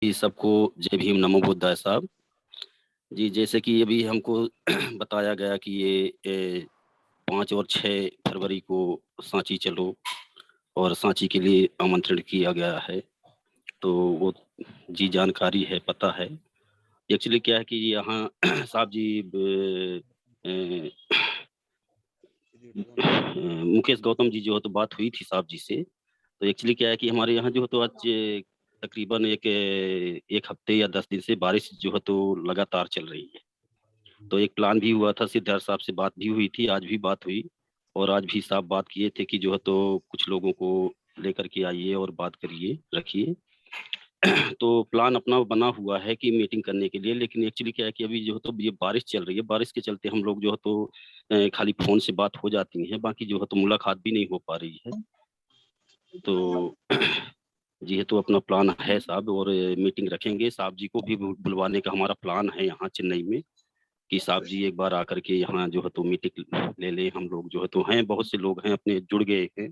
जी सबको जय भीम नमो बुद्धाय साहब। जी जैसे कि अभी हमको बताया गया कि ये 5 और 6 फरवरी को सांची चलो और सांची के लिए आमंत्रण किया गया है। तो वो जी जानकारी है, पता है। एक्चुअली क्या है कि यहाँ साहब जी मुकेश गौतम जी जो है तो बात हुई थी साहब जी से। तो एक्चुअली क्या है कि हमारे यहाँ जो है तो आज तकरीबन एक हफ्ते या 10 दिन से बारिश जो है तो लगातार चल रही है। तो एक प्लान भी हुआ था, सिद्धार्थ साहब से बात भी हुई थी, आज भी बात हुई और आज भी साहब बात किए थे कि जो है तो कुछ लोगों को लेकर के आइए और बात करिए, रखिए। तो प्लान अपना बना हुआ है कि मीटिंग करने के लिए, लेकिन एक्चुअली क्या है कि अभी जो है तो ये बारिश चल रही है, बारिश के चलते हम लोग जो है तो खाली फोन से बात हो जाती है, बाकी जो है तो मुलाकात भी नहीं हो पा रही है। तो जी है तो अपना प्लान है साहब और मीटिंग रखेंगे। साहब जी को भी बुलवाने का हमारा प्लान है यहाँ चेन्नई में कि साहब जी एक बार आकर के यहाँ जो है तो मीटिंग ले ले। हम लोग जो है तो हैं, बहुत से लोग हैं अपने जुड़ गए हैं।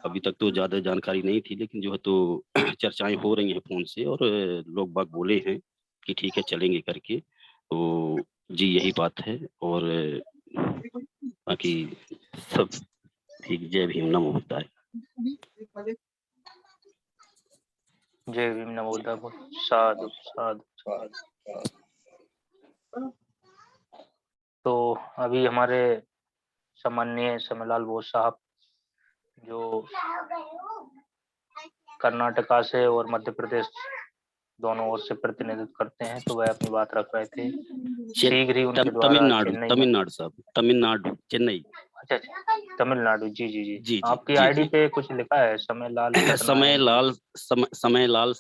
अभी तक तो ज़्यादा जानकारी नहीं थी, लेकिन जो है तो चर्चाएं हो रही हैं फ़ोन से और लोग बाग बोले हैं कि ठीक है चलेंगे करके। तो जी यही बात है और बाकी सब ठीक। जय भीम नमो बुद्धाय। जय भीम नमो बुद्धाय। साधु साधु साधु। तो अभी हमारे सम्माननीय समरलाल बोस साहब जो कर्नाटका से और मध्य प्रदेश दोनों ओर से प्रतिनिधित्व करते हैं, तो वह अपनी बात रख रहे थे। शीघ्र ही उनके द्वारा तमिलनाडु चेन्नई में, तमिलनाडु साहब, तमिलनाडु चेन्नई। अच्छा तमिलनाडु, जी जी जी, जी जी आपकी जी आईडी जी। पे कुछ लिखा है समय लाल सतना समय एमपी। लाल समय लाल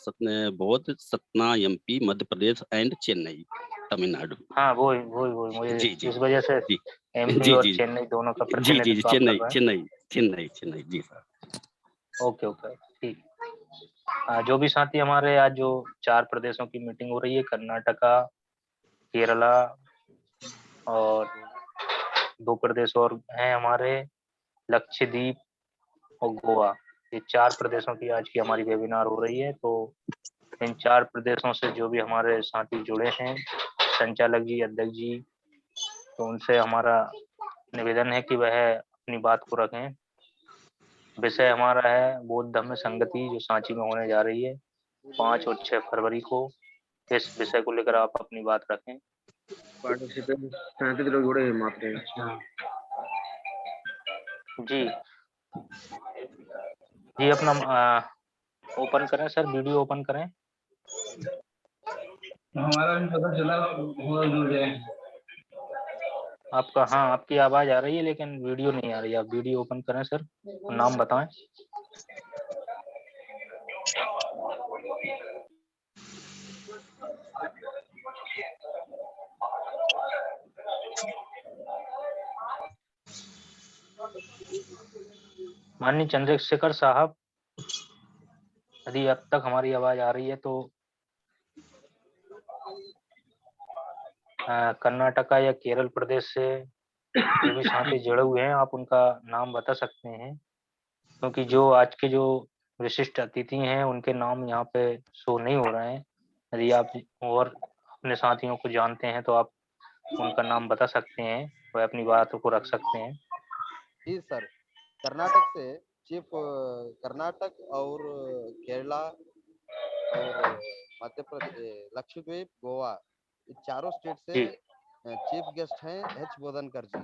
बौद्ध सतना एमपी मध्य प्रदेश एंड चेन्नई तमिलनाडु। हाँ वो मुझे जी जी इस वजह से जी एमपी जी और जी चेन्नई दोनों का जी जी जी प्रतिनिधित्व आप कर चेन्नई रहे हैं। चेन्नई चेन्नई चेन्नई जी सर। ओके ओके ठीक। जो भी साथी हमारे आज जो 4 प्रदेशों की मीटिंग हो रही है, कर्नाटका, केरला और 2 प्रदेश और हैं हमारे, लक्षद्वीप और गोवा। ये 4 प्रदेशों की आज की हमारी वेबिनार हो रही है। तो इन 4 प्रदेशों से जो भी हमारे साथी जुड़े हैं, संचालक जी, अध्यक्ष जी, तो उनसे हमारा निवेदन है कि वह अपनी बात को रखें। विषय हमारा है बौद्ध धम्म संगति, जो सांची में होने जा रही है 5 और 6 फरवरी को। इस विषय को लेकर आप अपनी बात रखें। पार्टिसिपेंट 37 लोग जुड़े हैं मात्र। जी जी, अपना ओपन करें सर, वीडियो ओपन करें। हमारा भी पता चला जुड़ गए। आपका, हाँ आपकी आवाज आ रही है लेकिन वीडियो नहीं आ रही है। आप वीडियो ओपन करें सर, नाम बताएं। माननीय चंद्रशेखर साहब, यदि अब तक हमारी आवाज आ रही है तो कर्नाटका या केरल प्रदेश से जो भी साथी जुड़े हुए हैं, आप उनका नाम बता सकते हैं, क्योंकि जो आज के जो विशिष्ट अतिथि हैं उनके नाम यहाँ पे शो नहीं हो रहे हैं। यदि आप और अपने साथियों को जानते हैं तो आप उनका नाम बता सकते हैं, वह अपनी बातों को रख सकते हैं। जी सर, कर्नाटक से चीफ, कर्नाटक और केरला और मध्य प्रदेश, लक्षद्वीप, गोवा, ये चारों स्टेट से चीफ गेस्ट हैं एच बोधनकर जी।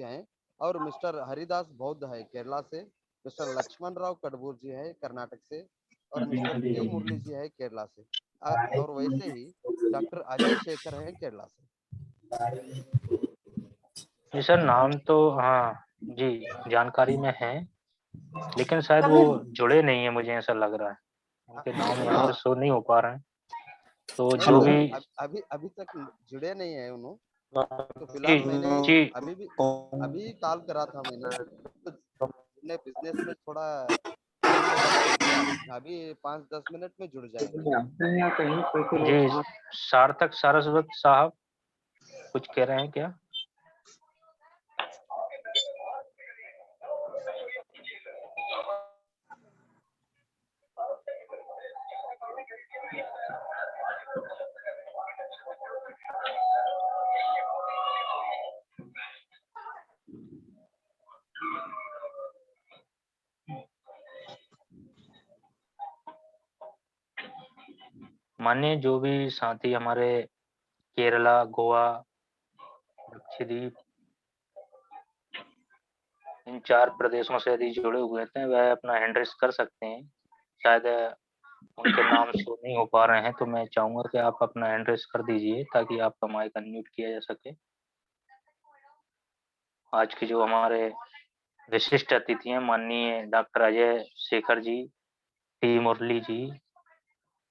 हैं और मिस्टर हरिदास बौद्ध है केरला से, मिस्टर लक्ष्मण राव कड़बूर जी है कर्नाटक से और मिस्टर टी मुरली जी है केरला से, और वैसे ही डॉक्टर अजय शेखर हैं केरला से। जी सर, नाम तो हाँ जी जानकारी में है, लेकिन शायद वो जुड़े नहीं है, मुझे ऐसा लग रहा है उनके नाम यहाँ पे शो नहीं हो पा रहे हैं। तो जो भी अभी तक जुड़े नहीं है उन्होंने, तो जी फिलहाल मैंने जी अभी कॉल करा था मैंने, तो बिजनेस में थोड़ा टाइम लगेगा बोल दिया। अभी 5-10 मिनट में जुड़ जाएंगे। जी, सार्थक सारस्वत साहब कुछ कह रहे हैं क्या? माननीय जो भी साथी हमारे केरला, गोवा, लक्षद्वीप इन 4 प्रदेशों से यदि जुड़े हुए थे वह अपना हैंड रेज़ कर सकते हैं। शायद उनके नाम शो नहीं हो पा रहे हैं, तो मैं चाहूँगा कि आप अपना हैंड रेज़ कर दीजिए ताकि आपका माइक अनम्यूट किया जा सके। आज के जो हमारे विशिष्ट अतिथि हैं माननीय डॉक्टर अजय शेखर जी, टी मुरली जी,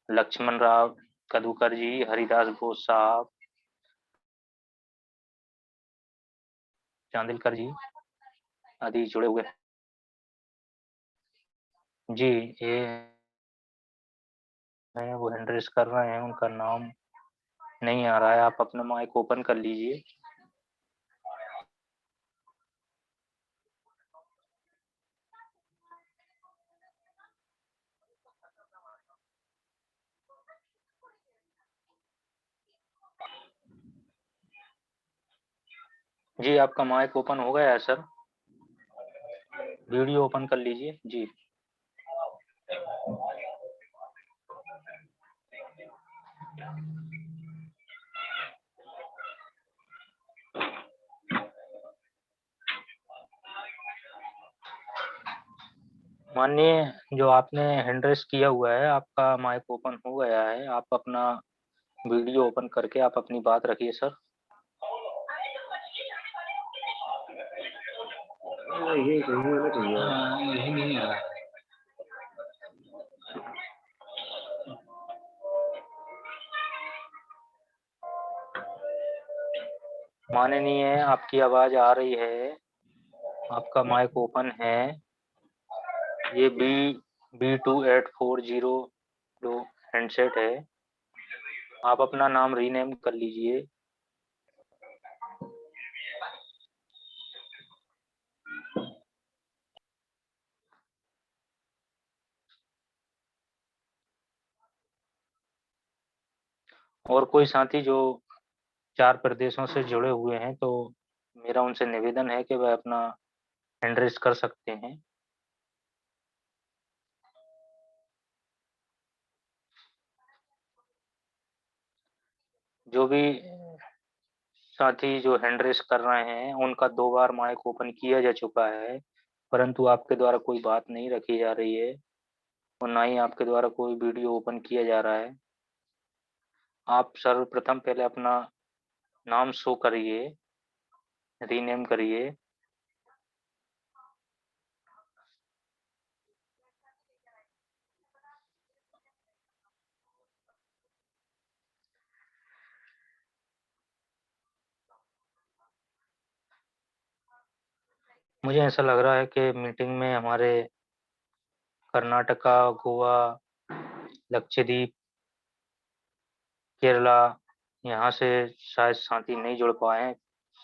लक्ष्मण राव कदुकर जी, हरिदास बोस साहब, चांदिलकर जी आदि जुड़े हुए हैं। जी, ये हैं वो हैंड रेज़ कर रहे हैं, उनका नाम नहीं आ रहा है, आप अपना माइक ओपन कर लीजिए। जी, आपका माइक ओपन हो गया है सर? वीडियो ओपन कर लीजिए। जी। माननीय जो आपने हैंड रेज़ किया हुआ है, आपका माइक ओपन हो गया है। आप अपना वीडियो ओपन करके आप अपनी बात रखिए सर। ये कहीं होना चाहिए। यही नहीं आ रहा है। माननीय आपकी आवाज़ आ रही है, आपका माइक ओपन है। ये B2840 जो हैंडसेट है, आप अपना नाम रीनेम कर लीजिए। और कोई साथी जो 4 प्रदेशों से जुड़े हुए हैं, तो मेरा उनसे निवेदन है कि वह अपना हैंड रेज़ कर सकते हैं। जो भी साथी जो हैंड रेज़ कर रहे हैं, उनका 2 बार माइक ओपन किया जा चुका है, परंतु आपके द्वारा कोई बात नहीं रखी जा रही है और ना ही आपके द्वारा कोई वीडियो ओपन किया जा रहा है। आप सर्वप्रथम पहले अपना नाम शो करिए, रीनेम करिए। मुझे ऐसा लग रहा है कि मीटिंग में हमारे कर्नाटका, गोवा, लक्षद्वीप, केरला यहाँ से शायद साथी नहीं जुड़ पाए हैं।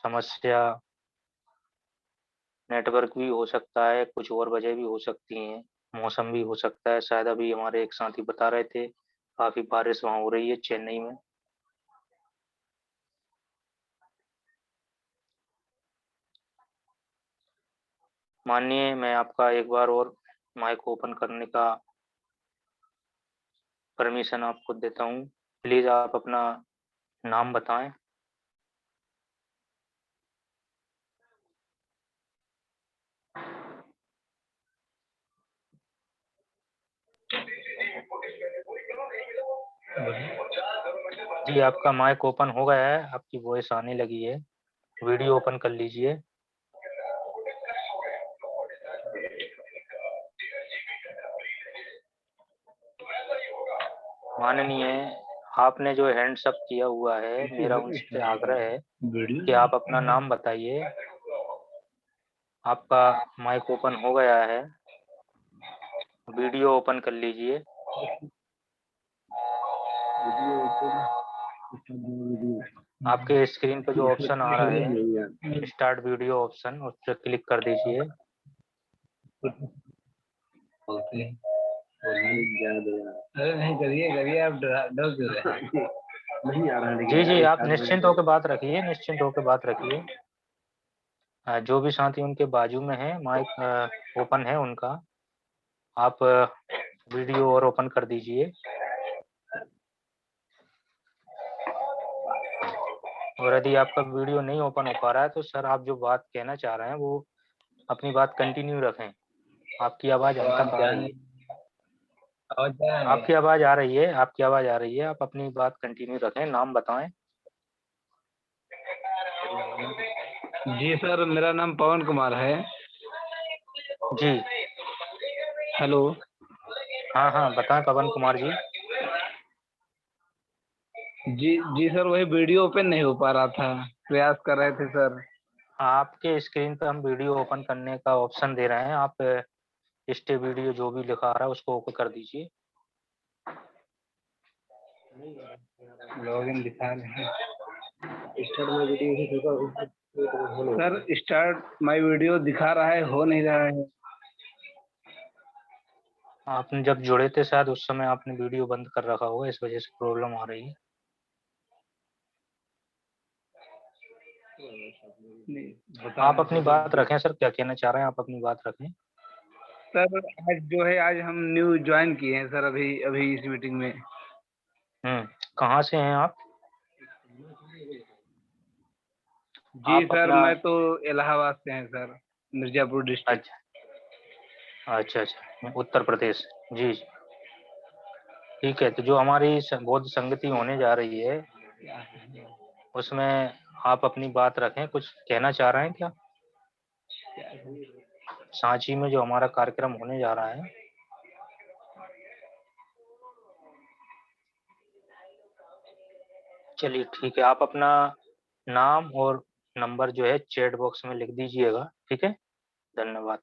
समस्या नेटवर्क भी हो सकता है, कुछ और वजह भी हो सकती हैं, मौसम भी हो सकता है। शायद अभी हमारे एक साथी बता रहे थे, काफ़ी बारिश वहाँ हो रही है चेन्नई में। माननीय मैं आपका एक बार और माइक ओपन करने का परमिशन आपको देता हूँ। प्लीज़ आप अपना नाम बताएँ। जी, आपका माइक ओपन हो गया है, आपकी वॉइस आने लगी है। वीडियो ओपन कर लीजिए। माननीय आपने जो हैंड्स अप किया हुआ है, मेरा उनसे आग्रह है कि आप अपना नाम बताइए। आपका माइक ओपन हो गया है, वीडियो ओपन कर लीजिए। आपके स्क्रीन पे जो ऑप्शन आ रहा है स्टार्ट वीडियो ऑप्शन, उस पर क्लिक कर दीजिए। अरे नहीं करिए आप डर क्यों रहे हैं? नहीं आ रहा है जी जी, आप निश्चिंत होकर बात रखिए, निश्चिंत होकर बात रखिए। जो भी साथी उनके बाजू में है, माइक ओपन है उनका, आप वीडियो और ओपन कर दीजिए। और यदि आपका वीडियो नहीं ओपन हो पा रहा है तो सर आप जो बात कहना चाह रहे हैं वो अपनी बात कंटिन्यू रखें। आपकी आवाज हम तक आ रही है, आवाज जा रही है। आपकी आवाज आ रही है, आपकी आवाज आ रही है, आप अपनी बात कंटिन्यू रखें। नाम बताएं। जी सर, मेरा नाम पवन कुमार है। जी हेलो। हाँ हाँ बताएं पवन कुमार जी। जी जी सर, वही वीडियो ओपन नहीं हो पा रहा था, प्रयास कर रहे थे सर। आपके स्क्रीन पे हम वीडियो ओपन करने का ऑप्शन दे रहे हैं, आप स्टे वीडियो जो भी लिखा आ रहा है उसको ओपन कर दीजिए। लॉगिन दिखा रहे हैं स्टार्ट में वीडियो ही होगा सर। स्टार्ट माय वीडियो दिखा रहा है, हो नहीं रहा है। आपने जब जुड़े थे शायद उस समय आपने वीडियो बंद कर रखा होगा, इस वजह से प्रॉब्लम आ रही है। बता आप रहे अपनी हैं बात सर। रखें सर, क्या कहना चाह रहे हैं आप अपनी बात रखें। सर आज जो है, आज हम न्यू ज्वाइन किए हैं सर, अभी अभी इस मीटिंग में। कहाँ से हैं आप? जी आप सर, अपना मैं तो इलाहाबाद से हैं सर, मिर्जापुर डिस्ट्रिक्ट। अच्छा अच्छा अच्छा, उत्तर प्रदेश। जी जी। ठीक है, तो जो हमारी बौद्ध संगति होने जा रही है उसमें आप अपनी बात रखें। कुछ कहना चाह रहे हैं क्या? सांची में जो हमारा कार्यक्रम होने जा रहा है, चलिए ठीक है, आप अपना नाम और नंबर जो है चैट बॉक्स में लिख दीजिएगा। ठीक है, धन्यवाद।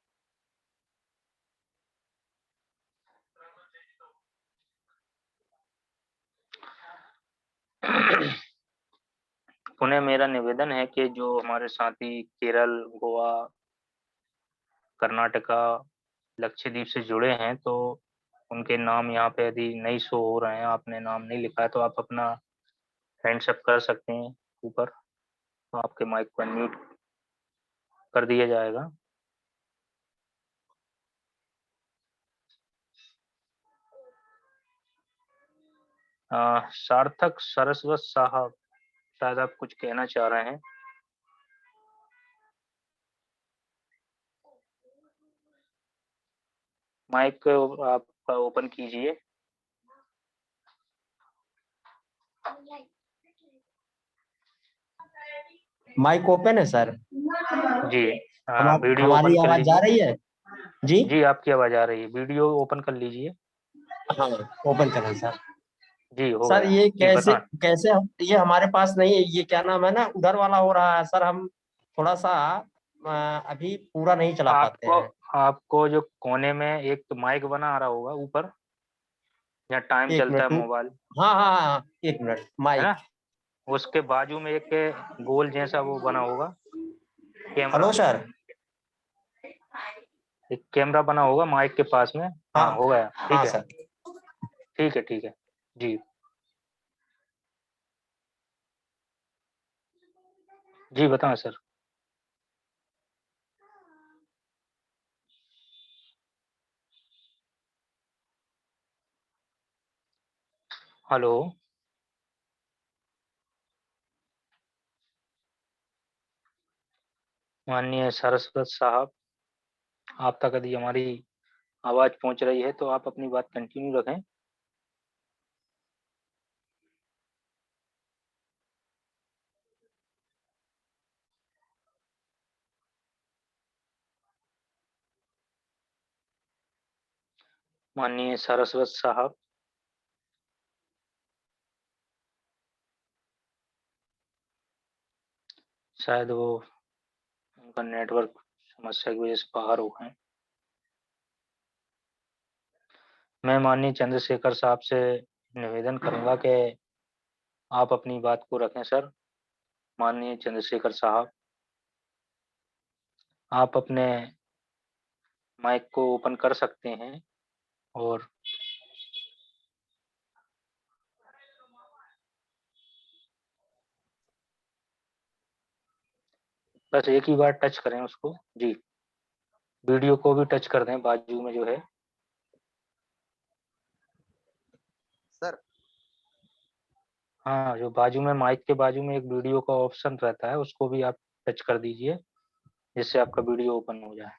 पुनः मेरा निवेदन है कि जो हमारे साथी केरल, गोवा, कर्नाटका, लक्षद्वीप से जुड़े हैं तो उनके नाम यहाँ पे यदि नहीं शो हो रहे हैं, आपने नाम नहीं लिखा है, तो आप अपना हैंड्स अप कर सकते हैं ऊपर, तो आपके माइक को अनम्यूट कर दिया जाएगा। सार्थक सरस्वत साहब, शायद आप कुछ कहना चाह रहे हैं। माइक आप ओपन कीजिए। माइक ओपन है सर। जी वीडियो ओपन हमारी कर आवाज जा लीजिए। रही है जी? जी आपकी आवाज आ रही है, वीडियो ओपन कर लीजिए। हाँ, ओपन करें सर। जी हो सर गया। ये जी कैसे बताएं। कैसे ये हमारे पास नहीं है, ये क्या नाम है ना, उधर वाला हो रहा है सर। हम थोड़ा सा अभी पूरा नहीं चला पाते आपको हैं। आपको जो कोने में एक माइक बना आ रहा होगा ऊपर, या टाइम एक चलता है मिनट। मोबाइल, हाँ हाँ हाँ, एक मिनट। है माइक। ना, उसके बाजू में एक गोल जैसा वो बना होगा कैमरा, हेलो सर। एक कैमरा बना होगा माइक के पास में। हाँ हाँ हो गया, ठीक हाँ है। सर। ठीक है ठीक है। जी जी बताएं सर। हेलो। माननीय सरस्वत साहब, आप तक यदि हमारी आवाज पहुंच रही है तो आप अपनी बात कंटिन्यू रखें। माननीय सरस्वत साहब, शायद वो उनका नेटवर्क समस्या की वजह से बाहर हो गए। मैं माननीय चंद्रशेखर साहब से निवेदन करूंगा कि आप अपनी बात को रखें सर। माननीय चंद्रशेखर साहब, आप अपने माइक को ओपन कर सकते हैं और बस एक ही बार टच करें उसको। जी, वीडियो को भी टच कर दें बाजू में जो है। सर हाँ, जो बाजू में माइक के बाजू में एक वीडियो का ऑप्शन रहता है, उसको भी आप टच कर दीजिए, जिससे आपका वीडियो ओपन हो जाए।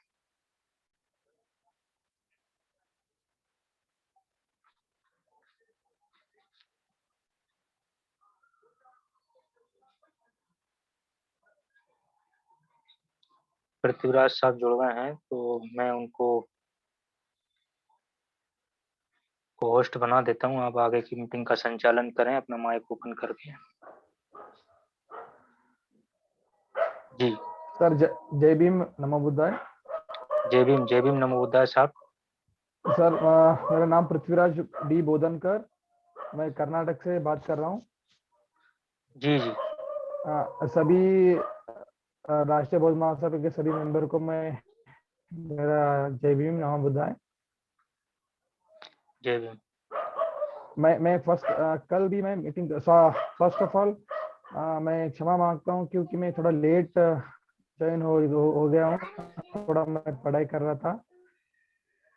पृथ्वीराज साहब जुड़ गए हैं, तो मैं उनको को होस्ट बना देता हूँ। आप आगे की मीटिंग का संचालन करें अपना माइक ओपन करके। जी, सर जय भीम, नमो बुद्धाय। जय भीम, नमो बुद्धाय साहब। सर मेरा नाम पृथ्वीराज डी बोधनकर, मैं कर्नाटक से बात कर रहा हूँ। जी जी, सभी राष्ट्रीय बौद्ध महासभा के सभी मेंबर को मेरा जय भीम, नमो बुद्धाय। जय भीम। मैं कल भी मैं मीटिंग, फर्स्ट ऑफ ऑल मैं क्षमा मांगता हूँ क्योंकि मैं थोड़ा लेट ज्वाइन हो गया हूँ, थोड़ा मैं पढ़ाई कर रहा था।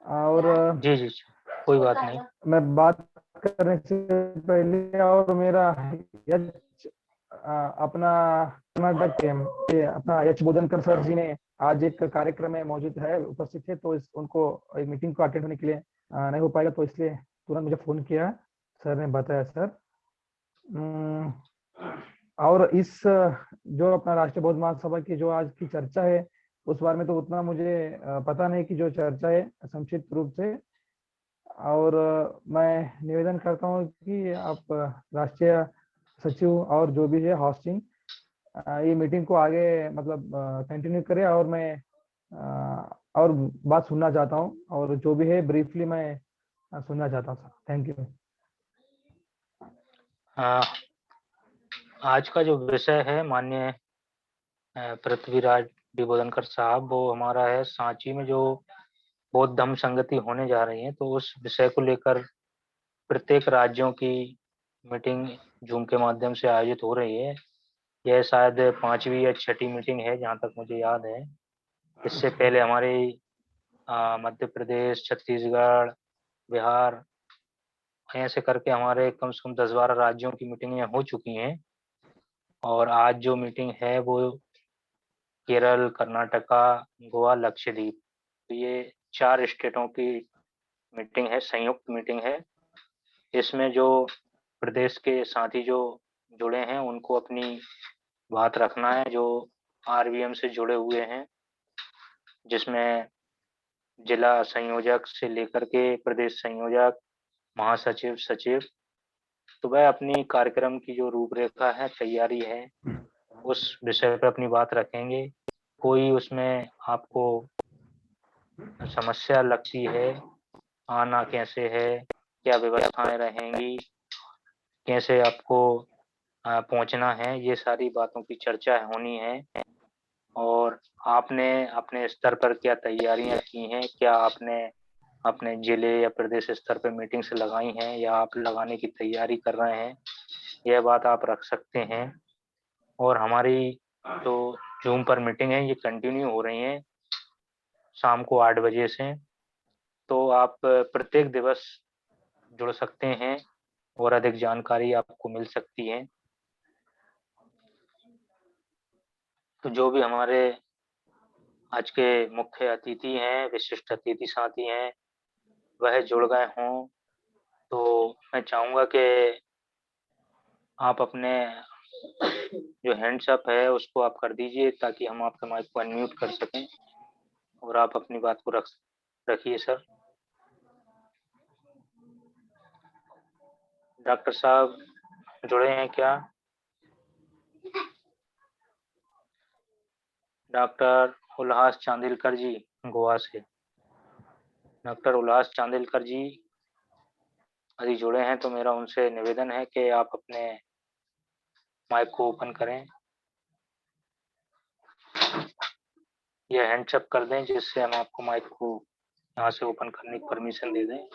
और जी जी, कोई बात नहीं। मैं बात करने से पहले, और मेरा अपना कर्नाटक के अपना एच बोधनकर सर जी ने आज एक कार्यक्रम में मौजूद है, उपस्थित है, तो उनको एक मीटिंग को अटेंड होने के लिए नहीं हो पाएगा, तो इसलिए तुरंत मुझे फोन किया, सर ने बताया। सर और इस जो अपना राष्ट्रीय बौद्ध महासभा की जो आज की चर्चा है, उस बारे में तो उतना मुझे पता नहीं कि जो चर्चा है संक्षिप्त रूप से। और मैं निवेदन करता हूँ कि आप राष्ट्रीय सचिव और जो भी है होस्टिंग, ये मीटिंग को आगे मतलब कंटिन्यू करें, और मैं और बात सुनना चाहता हूँ, और जो भी है ब्रीफली मैं सुनना चाहता हूँ सर। Thank you. आज का जो विषय है माननीय पृथ्वीराज डी बोधनकर साहब, वो हमारा है सांची में जो बौद्ध धम्म संगति होने जा रही है, तो उस विषय को लेकर प्रत्येक राज्यों की मीटिंग जूम के माध्यम से आयोजित हो रही है। यह शायद 5वीं या 6ठी मीटिंग है, जहाँ तक मुझे याद है। इससे पहले हमारे मध्य प्रदेश, छत्तीसगढ़, बिहार, ऐसे करके हमारे कम से कम 10-12 राज्यों की मीटिंगें हो चुकी हैं। और आज जो मीटिंग है वो केरल, कर्नाटका, गोवा, लक्षद्वीप, तो ये 4 स्टेटों की मीटिंग है, संयुक्त मीटिंग है। इसमें जो प्रदेश के साथी जो जुड़े हैं उनको अपनी बात रखना है, जो आरबीएम से जुड़े हुए हैं, जिसमें जिला संयोजक से लेकर के प्रदेश संयोजक, महासचिव, सचिव, तो वह अपनी कार्यक्रम की जो रूपरेखा है, तैयारी है, उस विषय पर अपनी बात रखेंगे। कोई उसमें आपको समस्या लगती है, आना कैसे है, क्या व्यवस्थाएं रहेंगी, कैसे आपको पहुंचना है, ये सारी बातों की चर्चा होनी है। और आपने अपने स्तर पर क्या तैयारियां की हैं, क्या आपने अपने जिले या प्रदेश स्तर पर मीटिंग से लगाई हैं, या आप लगाने की तैयारी कर रहे हैं, यह बात आप रख सकते हैं। और हमारी जो जूम पर मीटिंग है ये कंटिन्यू हो रही है शाम को 8 बजे से, तो आप प्रत्येक दिवस जुड़ सकते हैं और अधिक जानकारी आपको मिल सकती है। तो जो भी हमारे आज के मुख्य अतिथि हैं, विशिष्ट अतिथि साथी हैं, वह जुड़ गए हों, तो मैं चाहूँगा कि आप अपने जो हैंड्स अप है उसको आप कर दीजिए, ताकि हम आपके माइक को अनम्यूट कर सकें और आप अपनी बात को रखिए सर। डॉक्टर साहब जुड़े हैं क्या? डॉक्टर उल्लास चांदिलकर जी गोवा से, डॉक्टर उल्लास चांदिलकर जी यदि जुड़े हैं तो मेरा उनसे निवेदन है कि आप अपने माइक को ओपन करें या हैंड्स अप कर दें, जिससे हम आपको माइक को यहाँ से ओपन करने की परमिशन दे दें।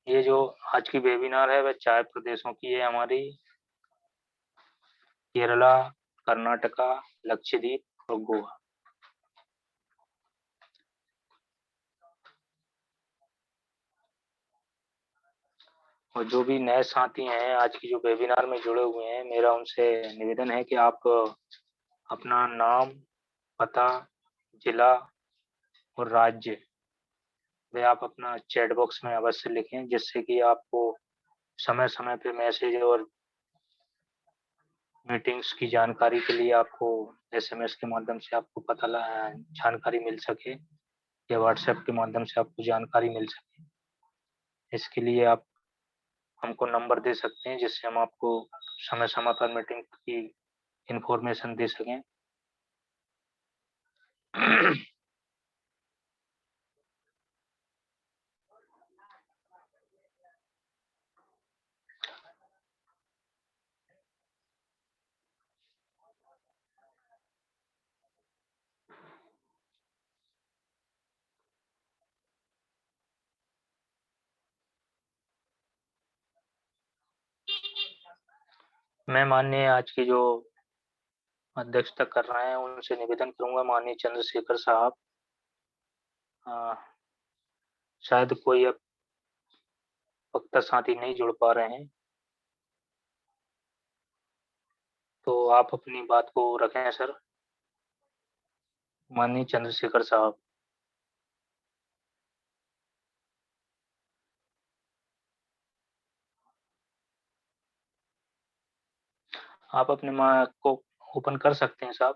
ये जो आज की वेबिनार है वह 4 प्रदेशों की है हमारी, केरला, कर्नाटका, लक्षद्वीप और गोवा। और जो भी नए साथी हैं आज की जो वेबिनार में जुड़े हुए हैं, मेरा उनसे निवेदन है कि आप अपना नाम, पता, जिला और राज्य वे आप अपना चैट बॉक्स में अवश्य लिखें, जिससे कि आपको समय समय पे मैसेज और मीटिंग्स की जानकारी के लिए आपको एसएमएस के माध्यम से आपको जानकारी मिल सके या व्हाट्सएप के माध्यम से आपको जानकारी मिल सके। इसके लिए आप हमको नंबर दे सकते हैं, जिससे हम आपको समय समय पर मीटिंग की इंफॉर्मेशन दे सकें। मैं माननीय आज की जो अध्यक्षता कर रहे हैं उनसे निवेदन करूंगा, माननीय चंद्रशेखर साहब, शायद कोई अब वक्ता साथी नहीं जुड़ पा रहे हैं, तो आप अपनी बात को रखें सर। माननीय चंद्रशेखर साहब, आप अपने माइक को ओपन कर सकते हैं साहब।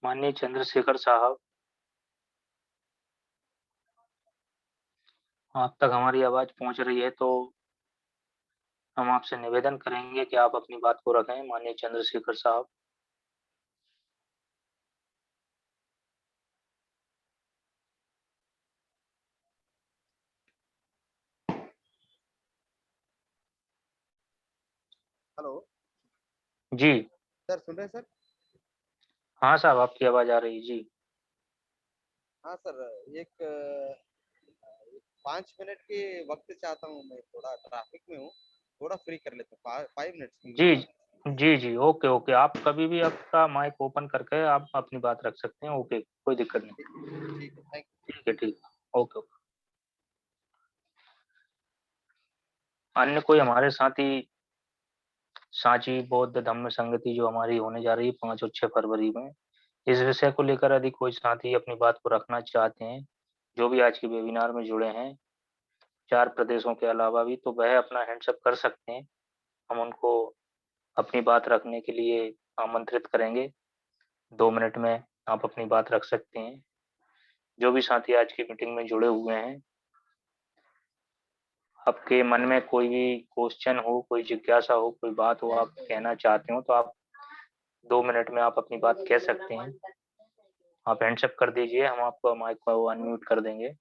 माननीय चंद्रशेखर साहब, आप तक हमारी आवाज पहुंच रही है तो हम आपसे निवेदन करेंगे कि आप अपनी बात को रखें। माननीय चंद्रशेखर साहब, हेलो जी। सर, सुन रहे हैं सर? हाँ साहब, आपकी आवाज आ रही है जी। हाँ सर, एक 5 मिनट के वक्त चाहता हूँ। मैं थोड़ा ट्रैफिक में हूँ, थोड़ा फ्री कर लेता हूँ 5 मिनट्स। जी जी जी, ओके ओके, आप कभी भी आपका माइक ओपन करके आप अपनी बात रख सकते हैं। ओके, कोई दिक्कत नहीं। ठीक है, थैंक यू। ठीक है, ठीक, ओके ओके। अन्य कोई हमारे साथी सांची बौद्ध धम्म संगति जो हमारी होने जा रही है 5 और 6 फरवरी में, इस विषय को लेकर यदि कोई साथी अपनी बात को रखना चाहते हैं, जो भी आज के वेबिनार में जुड़े हैं 4 प्रदेशों के अलावा भी, तो वह अपना हैंड्सअप कर सकते हैं। हम उनको अपनी बात रखने के लिए आमंत्रित करेंगे। 2 मिनट में आप अपनी बात रख सकते हैं। जो भी साथी आज की मीटिंग में जुड़े हुए हैं, आपके मन में कोई भी क्वेश्चन हो, कोई जिज्ञासा हो, कोई बात हो, आप कहना चाहते हो, तो आप 2 मिनट में आप अपनी बात कह सकते हैं। आप हैंड्सअप कर दीजिए, हम आपको माइक को अनम्यूट कर देंगे।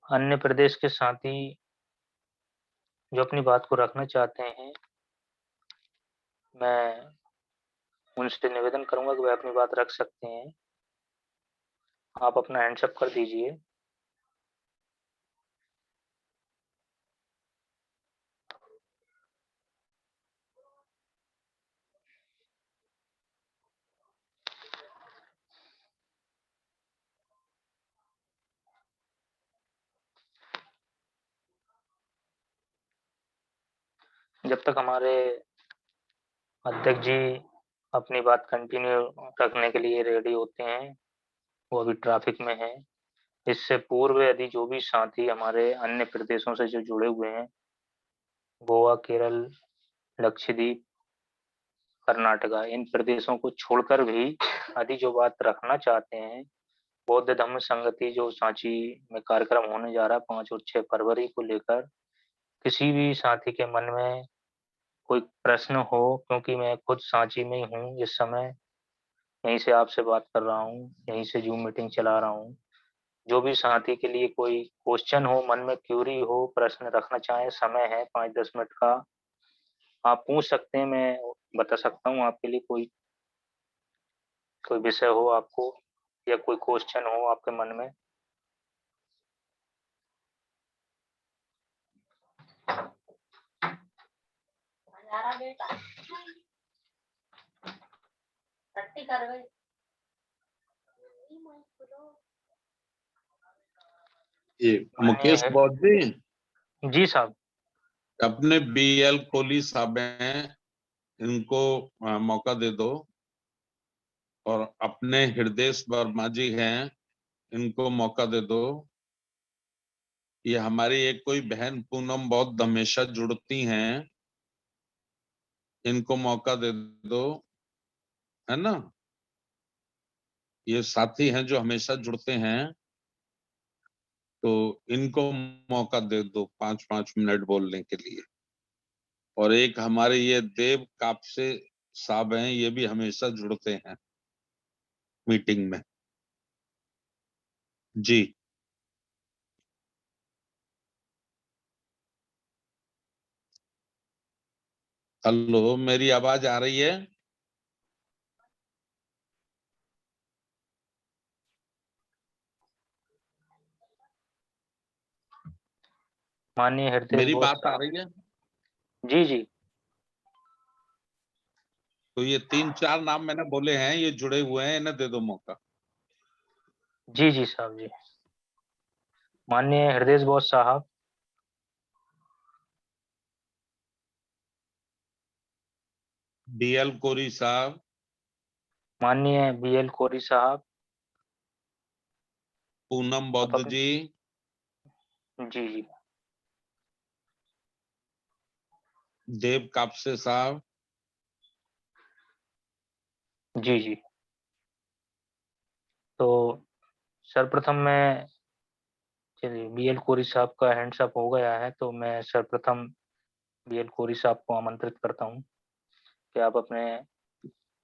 अन्य प्रदेश के साथी जो अपनी बात को रखना चाहते हैं, मैं उनसे निवेदन करूंगा कि वे अपनी बात रख सकते हैं। आप अपना हैंड्सअप कर दीजिए। जब तक हमारे अध्यक्ष जी अपनी बात कंटिन्यू रखने के लिए रेडी होते हैं, वो अभी ट्रैफिक में है। इससे पूर्व यदि जो भी साथी हमारे अन्य प्रदेशों से जो जुड़े हुए हैं, गोवा, केरल, लक्षद्वीप, कर्नाटका, इन प्रदेशों को छोड़कर भी यदि जो बात रखना चाहते हैं, बौद्ध धम्म संगति जो सांची में कार्यक्रम होने जा रहा है 5 और 6 फरवरी को लेकर, किसी भी साथी के मन में कोई प्रश्न हो, क्योंकि मैं खुद सांची में ही हूँ इस समय, यहीं से आपसे बात कर रहा हूँ, यहीं से जूम मीटिंग चला रहा हूँ। जो भी साथी के लिए कोई क्वेश्चन हो, मन में क्यूरी हो, प्रश्न रखना चाहे, समय है 5-10 मिनट का, आप पूछ सकते हैं। मैं बता सकता हूँ आपके लिए। कोई कोई विषय हो आपको या कोई क्वेश्चन हो आपके मन में? ये मुकेश बौद्ध जी, जी साहब। अपने BL कोहली साहब हैं, इनको मौका दे दो। और अपने हृदय वर्मा जी हैं, इनको मौका दे दो। ये हमारी एक कोई बहन पूनम बौद्ध हमेशा जुड़ती हैं, इनको मौका दे दो, है ना। ये साथी हैं जो हमेशा जुड़ते हैं, तो इनको मौका दे दो 5-5 मिनट बोलने के लिए। और एक हमारे ये देव कापसे साहब हैं, ये भी हमेशा जुड़ते हैं मीटिंग में। जी। हेलो, मेरी आवाज आ रही है? माननीय हृदय मेरी बौद्ध बात आ साहब। रही है? जी जी। तो ये 3-4 नाम मैंने बोले हैं, ये जुड़े हुए हैं, इन्हें दे दो मौका। जी जी साहब जी। माननीय हृदय बौद्ध साहब, BL कोहली साहब, माननीय BL कोहली साहब, पूनम आप बौद्ध अपने जी, जी जी। देव कापसे साहब, जी जी। तो सर्वप्रथम मैं, चलिए BL कोहली साहब का हैंड्स अप हो गया है, तो मैं सर्वप्रथम BL कोहली साहब को आमंत्रित करता हूँ कि आप अपने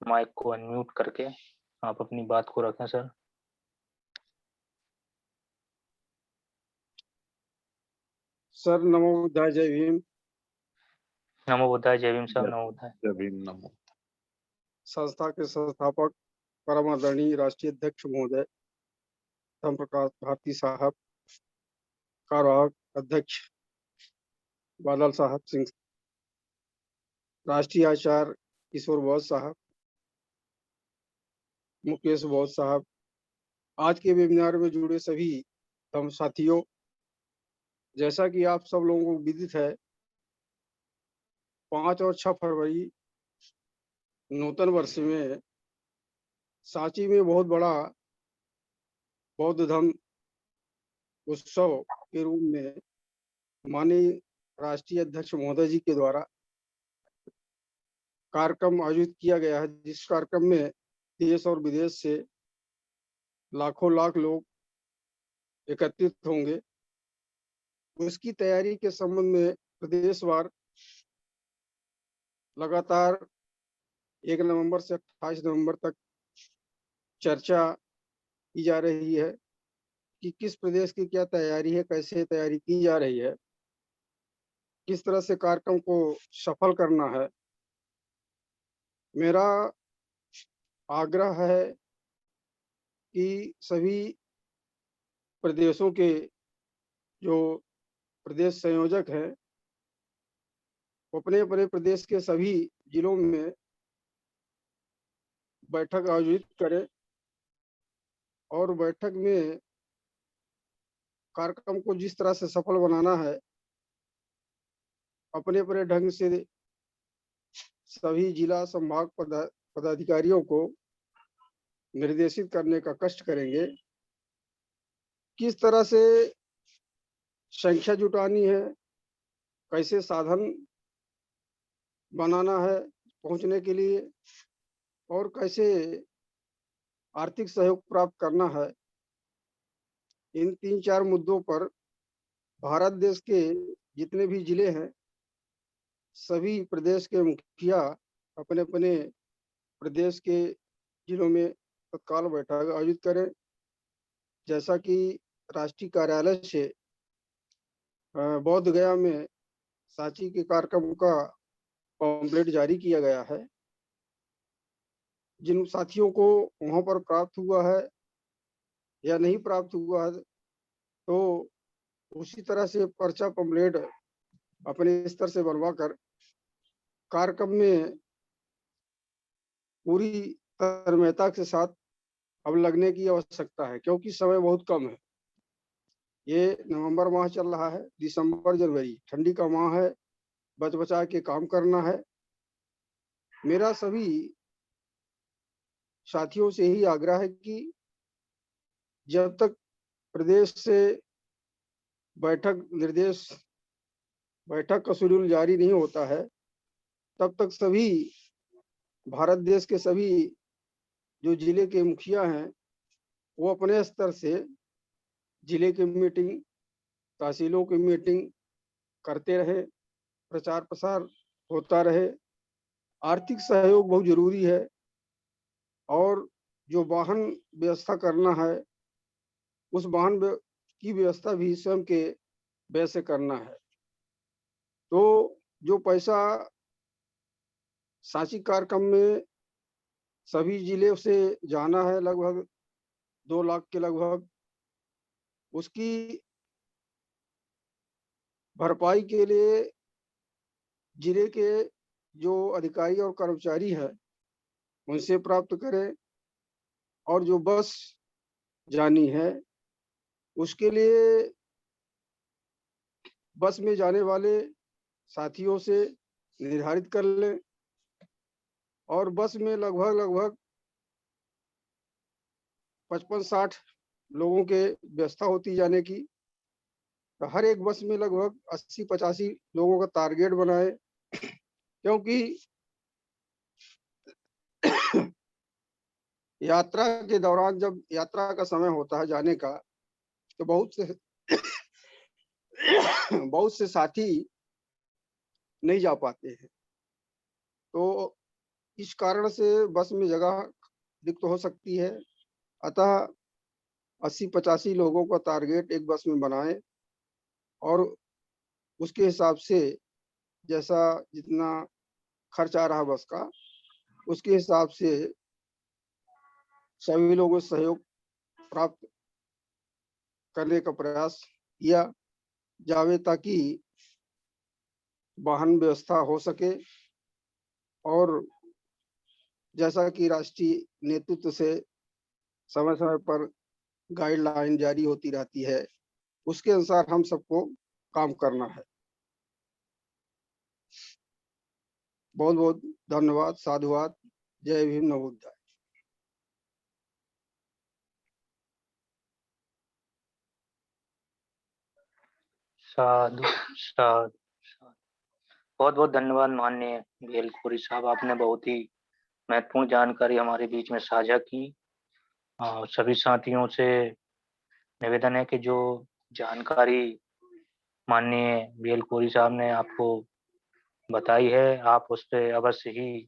माइक को अनम्यूट करके आप अपनी बात को रखें सर। सर नमो बुद्धाय, जय भीम। नमो बुद्धाय, जय भीम साहब। नमो बुद्धाय। जय भीम, नमो। संस्था के संस्थापक परम आदरणीय राष्ट्रीय अध्यक्ष महोदय धर्म प्रकाश भारती साहब, कार्यवाहक अध्यक्ष बादल साहब सिंह, राष्ट्रीय आचार्य किशोर बौद्ध साहब, मुकेश बौद्ध साहब, आज के वेबिनार में जुड़े सभी धर्म साथियों, जैसा कि आप सब लोगों को विदित है, 5 और 6 फरवरी नूतन वर्ष में सांची में बहुत बड़ा बौद्ध धर्म उत्सव के रूप में माननीय राष्ट्रीय अध्यक्ष महोदय जी के द्वारा कार्यक्रम आयोजित किया गया है, जिस कार्यक्रम में देश और विदेश से लाखों लाख लोग एकत्रित होंगे। उसकी तैयारी के संबंध में प्रदेशवार लगातार 1 नवंबर से 28 नवंबर तक चर्चा की जा रही है कि किस प्रदेश की क्या तैयारी है, कैसे तैयारी की जा रही है, किस तरह से कार्यक्रम को सफल करना है। मेरा आग्रह है कि सभी प्रदेशों के जो प्रदेश संयोजक हैं, अपने अपने प्रदेश के सभी जिलों में बैठक आयोजित करें और बैठक में कार्यक्रम को जिस तरह से सफल बनाना है, अपने अपने ढंग से सभी जिला संभाग पदाधिकारियों को निर्देशित करने का कष्ट करेंगे। किस तरह से संख्या जुटानी है, कैसे साधन बनाना है पहुंचने के लिए, और कैसे आर्थिक सहयोग प्राप्त करना है, इन 3-4 मुद्दों पर भारत देश के जितने भी जिले हैं, सभी प्रदेश के मुखिया अपने अपने प्रदेश के जिलों में तत्काल बैठक आयोजित करें। जैसा कि राष्ट्रीय कार्यालय से बोध गया में सांची के कार्यक्रम का पॉम्पलेट जारी किया गया है, जिन साथियों को वहां पर प्राप्त हुआ है या नहीं प्राप्त हुआ है, तो उसी तरह से पर्चा पम्पलेट अपने स्तर से बनवा कर कार्यक्रम में पूरी तन्मयता के साथ अब लगने की आवश्यकता है, क्योंकि समय बहुत कम है। ये नवंबर माह चल रहा है, दिसंबर जनवरी ठंडी का माह है, बच बचा के काम करना है। मेरा सभी साथियों से ही आग्रह है कि जब तक प्रदेश से बैठक का शेड्यूल जारी नहीं होता है, तब तक सभी भारत देश के सभी जो जिले के मुखिया हैं वो अपने स्तर से जिले की मीटिंग, तहसीलों की मीटिंग करते रहे, प्रचार प्रसार होता रहे। आर्थिक सहयोग बहुत जरूरी है, और जो वाहन व्यवस्था करना है उस वाहन की व्यवस्था भी स्वयं के व्यय से करना है। तो जो पैसा सांची कार्यक्रम में सभी जिले से जाना है, लगभग 2 लाख के लगभग, उसकी भरपाई के लिए जिले के जो अधिकारी और कर्मचारी हैं उनसे प्राप्त करें, और जो बस जानी है उसके लिए बस में जाने वाले साथियों से निर्धारित कर लें। और बस में लगभग 55-60 लोगों के व्यवस्था होती जाने की, तो हर एक बस में लगभग 80-85 लोगों का टारगेट बनाए, क्योंकि यात्रा के दौरान जब यात्रा का समय होता है जाने का, तो बहुत से साथी नहीं जा पाते हैं। तो इस कारण से बस में जगह रिक्त हो सकती है। अतः 80-85 लोगों का टारगेट एक बस में बनाएं, और उसके हिसाब से जैसा जितना खर्च आ रहा बस का, उसके हिसाब से सभी लोगों से सहयोग प्राप्त करने का प्रयास किया जावे, ताकि वाहन व्यवस्था हो सके। और जैसा कि राष्ट्रीय नेतृत्व से समय समय पर गाइडलाइन जारी होती रहती है, उसके अनुसार हम सबको काम करना है। बहुत बहुत धन्यवाद, साधुवाद, जय भीम, नमोबुद्धाय। साधु साधु। बहुत बहुत धन्यवाद माननीय बेल खोरी साहब, आपने बहुत ही महत्वपूर्ण जानकारी हमारे बीच में साझा की। सभी साथियों से निवेदन है कि जो जानकारी माननीय बेल खोरी साहब ने आपको बताई है, आप उस पर अवश्य ही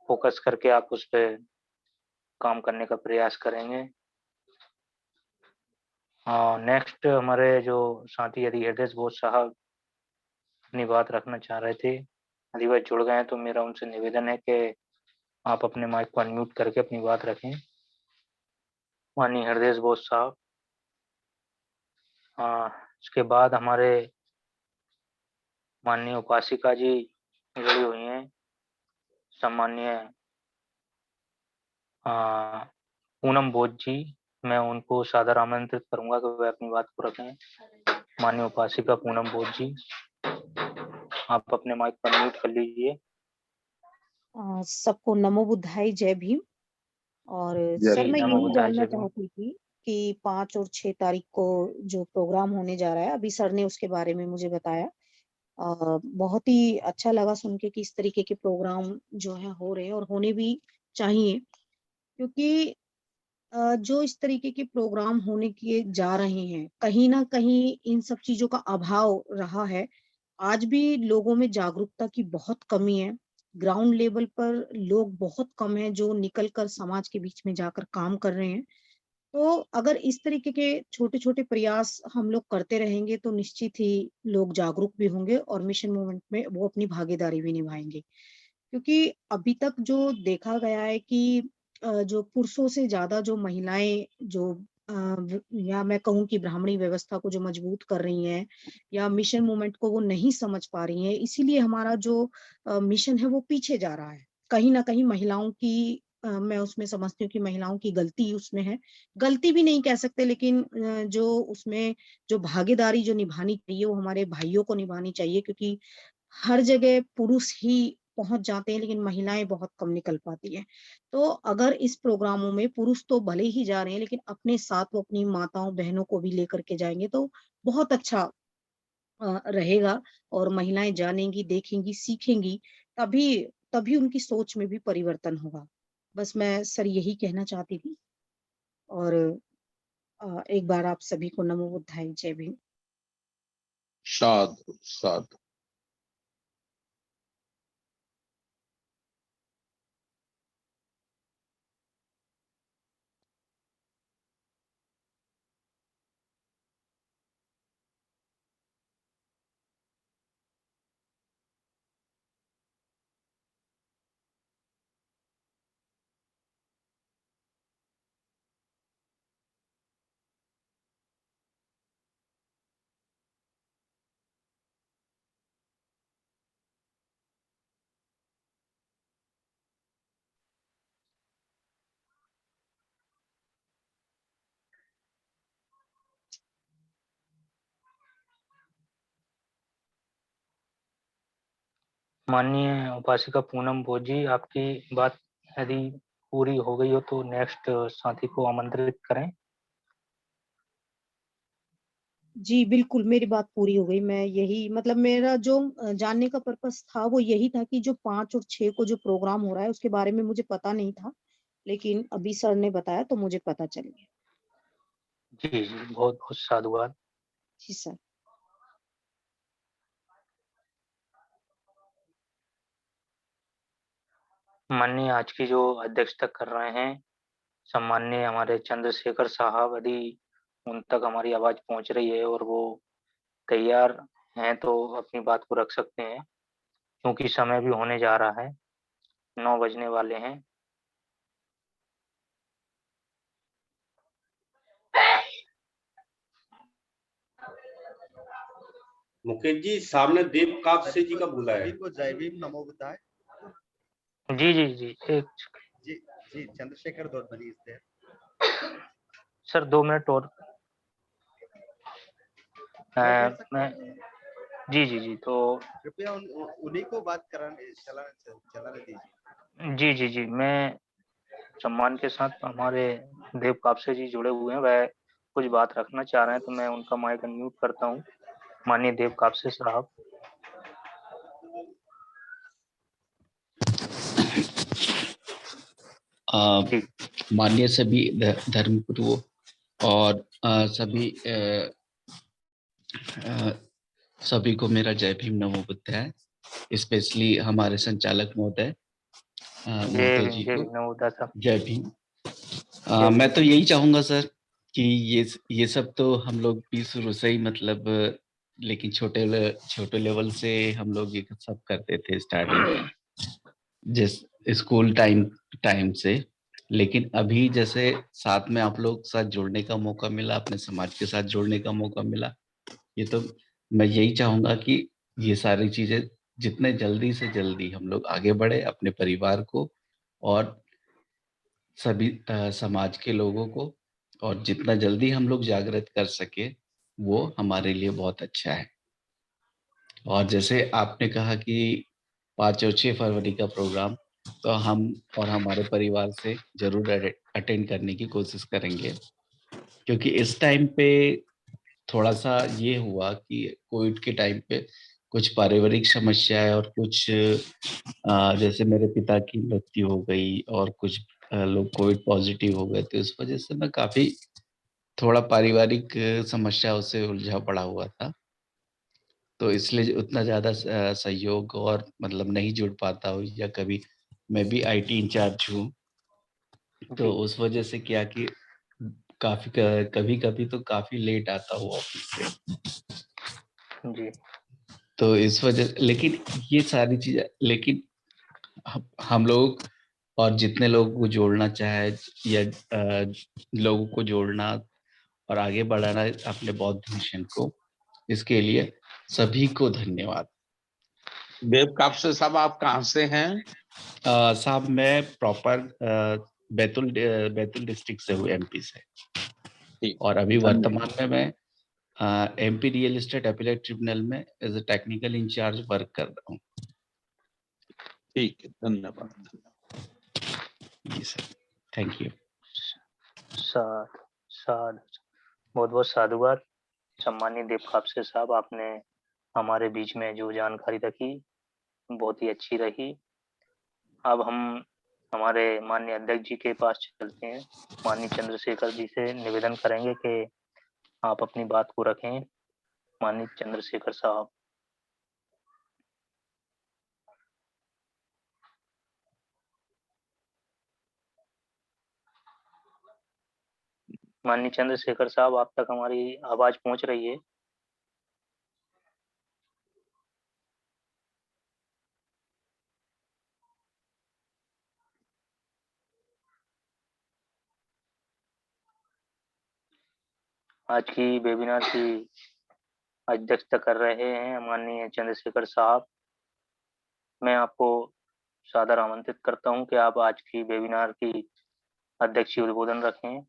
फोकस करके आप उस पर काम करने का प्रयास करेंगे। नेक्स्ट हमारे जो साथी यदि हृदय बोस साहब अपनी बात रखना चाह रहे थे, यदि वह जुड़ गए हैं तो मेरा उनसे निवेदन है कि आप अपने माइक को अनम्यूट करके अपनी बात रखें। माननीय हृदय बोस साहब। इसके बाद हमारे माननीय उपासिका जी जुड़ी हुई हैं, सम्माननीय पूनम बोध जी। मैं उनको सादर आमंत्रित करूंगा कि वे अपनी बात को रखें। माननीय उपासिका पूनम बोध जी, आप अपने माइक पर म्यूट कर लीजिए। सबको नमो बुद्धाय, जय भीम। और सर मैं नमो यही बुद्धाय, जानना जय भीम। चाहती थी कि 5 और 6 तारीख को जो प्रोग्राम होने जा रहा है, अभी सर ने उसके बारे में मुझे बताया। बहुत ही अच्छा लगा सुन के कि इस तरीके के प्रोग्राम जो है हो रहे हैं और होने भी चाहिए, क्योंकि जो इस तरीके के प्रोग्राम होने के जा रहे हैं, कहीं ना कहीं इन सब चीजों का अभाव रहा है। आज भी लोगों में जागरूकता की बहुत कमी है। ग्राउंड लेवल पर लोग बहुत कम हैं जो निकल कर समाज के बीच में जाकर काम कर रहे हैं। तो अगर इस तरीके के छोटे छोटे प्रयास हम लोग करते रहेंगे तो निश्चित ही लोग जागरूक भी होंगे और मिशन मूवमेंट में वो अपनी भागीदारी भी निभाएंगे। क्योंकि अभी तक जो देखा गया है कि जो पुरुषों से ज्यादा जो महिलाएं जो या मैं कहूँ कि ब्राह्मणी व्यवस्था को जो मजबूत कर रही हैं या मिशन मूवमेंट को वो नहीं समझ पा रही हैं, इसीलिए हमारा जो मिशन है वो पीछे जा रहा है। कहीं ना कहीं महिलाओं की मैं उसमें समझती हूँ कि महिलाओं की गलती उसमें है। गलती भी नहीं कह सकते, लेकिन जो उसमें जो भागीदारी जो निभानी चाहिए वो हमारे भाइयों को निभानी चाहिए, क्योंकि हर जगह पुरुष ही पहुंच जाते हैं लेकिन महिलाएं बहुत कम निकल पाती हैं। तो अगर इस प्रोग्रामों में पुरुष तो भले ही जा रहे हैं लेकिन अपने साथ वो अपनी माताओं बहनों को भी लेकर के जाएंगे तो बहुत अच्छा रहेगा। और महिलाएं जानेंगी, देखेंगी, सीखेंगी, तभी तभी उनकी सोच में भी परिवर्तन होगा। बस मैं सर यही कहना चाहती थी। और एक बार आप सभी को नमो बुद्धाय, जय भीम। साधु साधु। माननीय उपासिका पूनम भोज जी, आपकी बात यदि पूरी हो गई हो तो नेक्स्ट साथी को आमंत्रित करें। जी बिल्कुल, मेरी बात पूरी हो गई। मैं यही मतलब मेरा जो जानने का पर्पस था वो यही था कि जो 5 और 6 को जो प्रोग्राम हो रहा है उसके बारे में मुझे पता नहीं था, लेकिन अभी सर ने बताया तो मुझे पता चल गया। जी जी, बहुत बहुत साधुवाद। जी सर। माननीय आज की जो अध्यक्षता कर रहे हैं सम्माननीय हमारे चंद्रशेखर साहब, यदि उन तक हमारी आवाज पहुंच रही है और वो तैयार हैं तो अपनी बात को रख सकते हैं, क्योंकि समय भी होने जा रहा है, 9 बजने वाले हैं। मुकेश जी, सामने देव कापसे जी का बुला है। सभी को जय भीम, नमो बुद्धाय। जी जी जी, एक जी जी, चंद्रशेखर दौड़बनी इस there। सर 2 मिनट और। मैं बोल सकता मैं हूँ? जी जी जी, तो कृपया उन्हीं को बात चलाने दीजिए। जी जी जी, मैं सम्मान के साथ हमारे देव कापसे जी जुड़े हुए हैं, वह कुछ बात रखना चाह रहे हैं, तो मैं उनका माइक अनम्यूट करता हूँ। माननीय देव कापसे साहब। जी माननीय सभी धर्म गुरुओं और सभी को मेरा जय भीम, नमो बुद्धाय। स्पेशली हमारे संचालक महोदय जी जय को भीम, नमो बुद्धाय साहब। जय भीम। जय मैं भीम। तो यही चाहूंगा सर कि ये सब तो हम लोग भी शुरू से ही मतलब लेकिन छोटे लेवल से हम लोग ये सब करते थे स्टार्टिंग जिस स्कूल टाइम से। लेकिन अभी जैसे साथ में आप लोग साथ जुड़ने का मौका मिला, अपने समाज के साथ जुड़ने का मौका मिला, ये तो मैं यही चाहूंगा कि ये सारी चीजें जितने जल्दी से जल्दी हम लोग आगे बढ़े, अपने परिवार को और सभी समाज के लोगों को, और जितना जल्दी हम लोग जागृत कर सके वो हमारे लिए बहुत अच्छा है। और जैसे आपने कहा कि 5 और 6 फरवरी का प्रोग्राम, तो हम और हमारे परिवार से जरूर अटेंड करने की कोशिश करेंगे, क्योंकि इस टाइम पे थोड़ा सा ये हुआ कि कोविड के टाइम पे कुछ पारिवारिक समस्याएं और कुछ जैसे मेरे पिता की मृत्यु हो गई और कुछ लोग कोविड पॉजिटिव हो गए, तो इस वजह से मैं काफी थोड़ा पारिवारिक समस्याओं से उलझा पड़ा हुआ था, तो इसलिए उतना ज्यादा सहयोग और मतलब नहीं जुड़ पाता हूँ, या कभी मैं भी आईटी इंचार्ज हूँ, तो उस वजह से क्या कि काफी कभी कभी तो काफी लेट आता हूँ ऑफिस से। जी। तो इस वजह, लेकिन ये सारी चीजें, लेकिन हम लोग और जितने लोग को जोड़ना चाहे या लोगों को जोड़ना और आगे बढ़ाना अपने बौद्ध मिशन को, इसके लिए सभी को धन्यवाद। देव कापसे साहब, आप कहाँ से हैं? साहब मैं प्रॉपर बैतूल डिस्ट्रिक्ट से हूँ, एमपी से, और अभी वर्तमान में मैं MP real estate appellate tribunal में as a technical incharge work कर रहा हूँ। ठीक है, धन्यवाद। जी सर, थैंक यू। साध बहुत बहुत साधुवाद। सम्मानीय देव कापसे साहब, आपने हमारे बीच में जो जानकारी रखी बहुत ही अच्छी रही। अब हम हमारे माननीय अध्यक्ष जी के पास चलते हैं। माननीय चंद्रशेखर जी से निवेदन करेंगे कि आप अपनी बात को रखें। माननीय चंद्रशेखर साहब। माननीय चंद्रशेखर साहब, आप तक हमारी आवाज पहुंच रही है? आज की वेबिनार की अध्यक्षता कर रहे हैं माननीय चंद्रशेखर साहब। मैं आपको सादर आमंत्रित करता हूं कि आप आज की वेबिनार की अध्यक्षीय उद्बोधन रखें।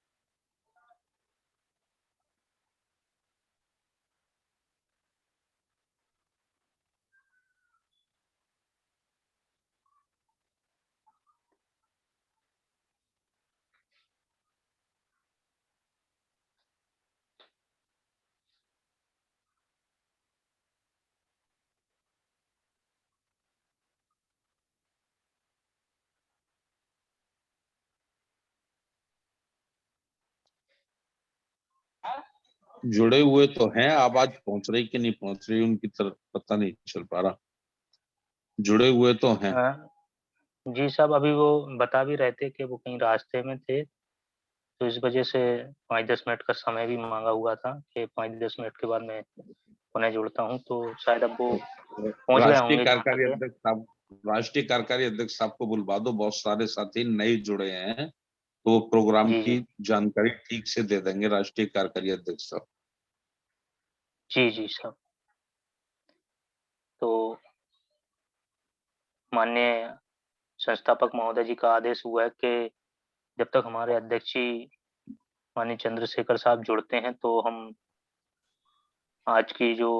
जुड़े हुए तो हैं, आवाज पहुंच रही कि नहीं पहुंच रही उनकी तरफ पता नहीं चल पा रहा। जुड़े हुए तो हैं। जी साहब, अभी वो बता भी रहे थे कि वो कहीं रास्ते में थे, तो इस वजह से 5-10 मिनट का समय भी मांगा हुआ था कि 5-10 मिनट के बाद मैं उन्हें जोड़ता हूँ। तो शायद अब वो पहुंच गए राष्ट्रीय होंगे जहाँ कार्यकारी तक है। अध्यक्ष साहब, राष्ट्रीय कार्यकारी अध्यक्ष साहब को बुलवा दो, बहुत सारे साथी नए जुड़े हैं, तो वो प्रोग्राम जी की जानकारी ठीक से दे देंगे राष्ट्रीय कार्यकारी अध्यक्ष साहब। जी जी साहब। तो माननीय संस्थापक महोदय जी का आदेश हुआ है कि जब तक हमारे अध्यक्ष जी माननीय चंद्रशेखर साहब जुड़ते हैं, तो हम आज की जो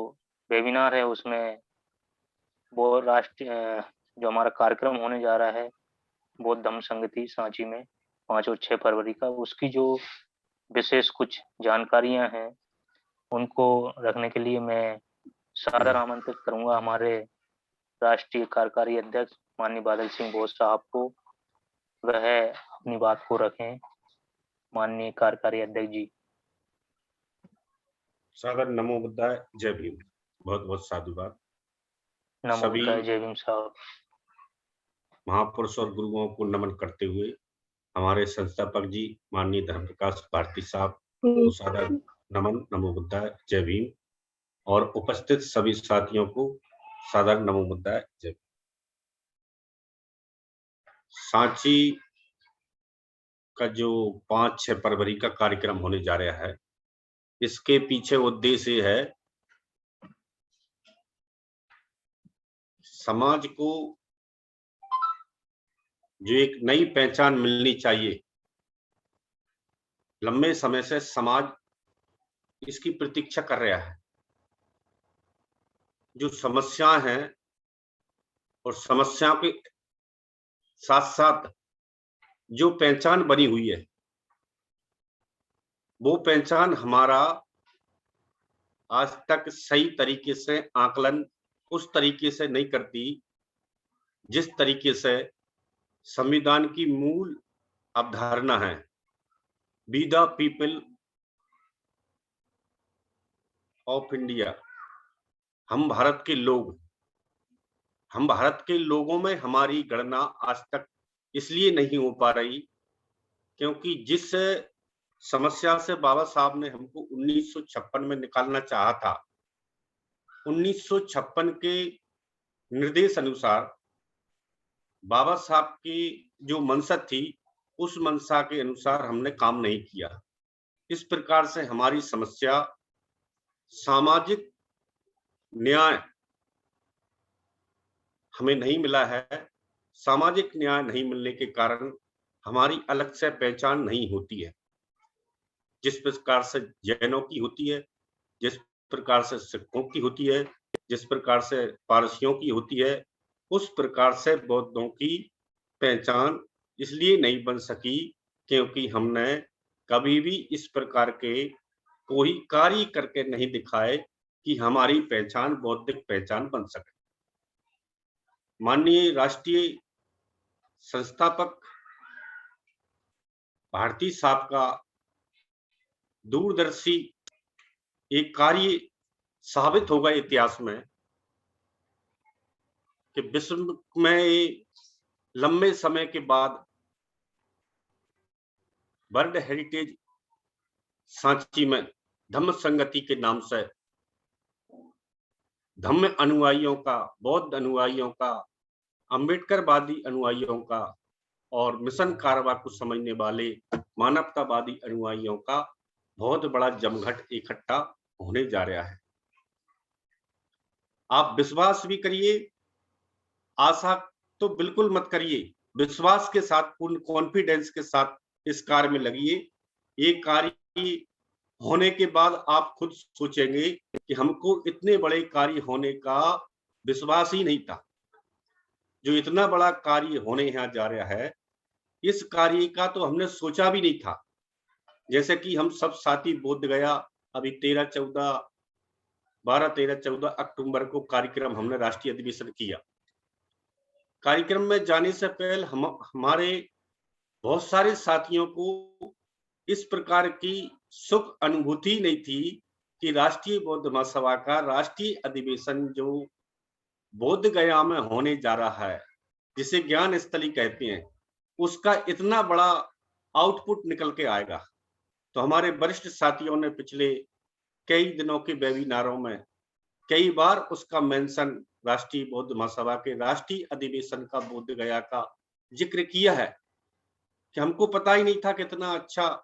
वेबिनार है उसमें वो राष्ट्रीय जो हमारा कार्यक्रम होने जा रहा है बौद्ध धम्म संगति सांची में 5 और 6 फरवरी का, उसकी जो विशेष कुछ जानकारियां हैं उनको रखने के लिए मैं सादर आमंत्रित करूंगा हमारे राष्ट्रीय कार्यकारी अध्यक्ष माननीय बादल सिंह बोस साहब को। वह अपनी बात को रखें। माननीय कार्यकारी अध्यक्ष जी। सागर नमो बुद्धाय, जय भीम। बहुत बहुत साधुवाद। नमो बुद्धाय, जय भीम साहब। महापुरुष और गुरुओं को नमन करते हुए हमारे संस्थापक जी माननीय धर्म प्रकाश भारती साहब को सादर नमन, नमो बुद्धाय, जय भीम। और उपस्थित सभी साथियों को सादर नमो बुद्धाय, जय भीम। सांची का जो 5-6 फरवरी का कार्यक्रम होने जा रहा है, इसके पीछे उद्देश्य है समाज को जो एक नई पहचान मिलनी चाहिए। लंबे समय से समाज इसकी प्रतीक्षा कर रहा है। जो समस्याएं हैं और समस्याओं के साथ साथ जो पहचान बनी हुई है, वो पहचान हमारा आज तक सही तरीके से आकलन उस तरीके से नहीं करती जिस तरीके से संविधान की मूल अवधारणा है, be the people of India. हम भारत के लोग, हम भारत के लोगों में हमारी गणना आज तक इसलिए नहीं हो पा रही क्योंकि जिस समस्या से बाबा साहब ने हमको 1956 में निकालना चाहा था, 1956 के निर्देश अनुसार बाबा साहब की जो मंशा थी उस मंशा के अनुसार हमने काम नहीं किया। इस प्रकार से हमारी समस्या सामाजिक न्याय हमें नहीं मिला है। सामाजिक न्याय नहीं मिलने के कारण हमारी अलग से पहचान नहीं होती है। जिस प्रकार से जैनों की होती है, जिस प्रकार से सिखों की होती है, जिस प्रकार से पारसियों की होती है, उस प्रकार से बौद्धों की पहचान इसलिए नहीं बन सकी क्योंकि हमने कभी भी इस प्रकार के कोई कार्य करके नहीं दिखाए कि हमारी पहचान बौद्धिक पहचान बन सके। माननीय राष्ट्रीय संस्थापक भारती साहब का दूरदर्शी एक कार्य साबित होगा इतिहास में कि विश्व में लंबे समय के बाद वर्ल्ड हेरिटेज सांची में धम्म संगति के नाम से धम्म अनुयायियों का, बौद्ध अनुयायियों का, अंबेडकरवादी अनुयायियों का और मिशन कारवा को समझने वाले मानवतावादी अनुयायियों का बहुत बड़ा जमघट इकट्ठा होने जा रहा है। आप विश्वास भी करिए, आशा तो बिल्कुल मत करिए, विश्वास के साथ, पूर्ण कॉन्फिडेंस के साथ इस कार्य में लगिए। ये कार्य होने के बाद आप खुद सोचेंगे कि हमको इतने बड़े कार्य होने का विश्वास ही नहीं था। जो इतना बड़ा कार्य होने यहाँ जा रहा है, इस कार्य का तो हमने सोचा भी नहीं था। जैसे कि हम सब साथी बोध गया अभी 12-13-14 अक्टूबर को कार्यक्रम हमने राष्ट्रीय अधिवेशन किया। कार्यक्रम में जाने से पहले हमारे बहुत सारे साथियों को इस प्रकार की सुख अनुभूति नहीं थी कि राष्ट्रीय बौद्ध महासभा का राष्ट्रीय अधिवेशन जो बोध गया में होने जा रहा है, जिसे ज्ञान स्थली कहते हैं, उसका इतना बड़ा आउटपुट निकल के आएगा। तो हमारे वरिष्ठ साथियों ने पिछले कई दिनों के वेबिनारों में कई बार उसका मेंशन राष्ट्रीय बौद्ध महासभा के राष्ट्रीय अधिवेशन का बोध गया का जिक्र किया है कि हमको पता ही नहीं था कितना अच्छा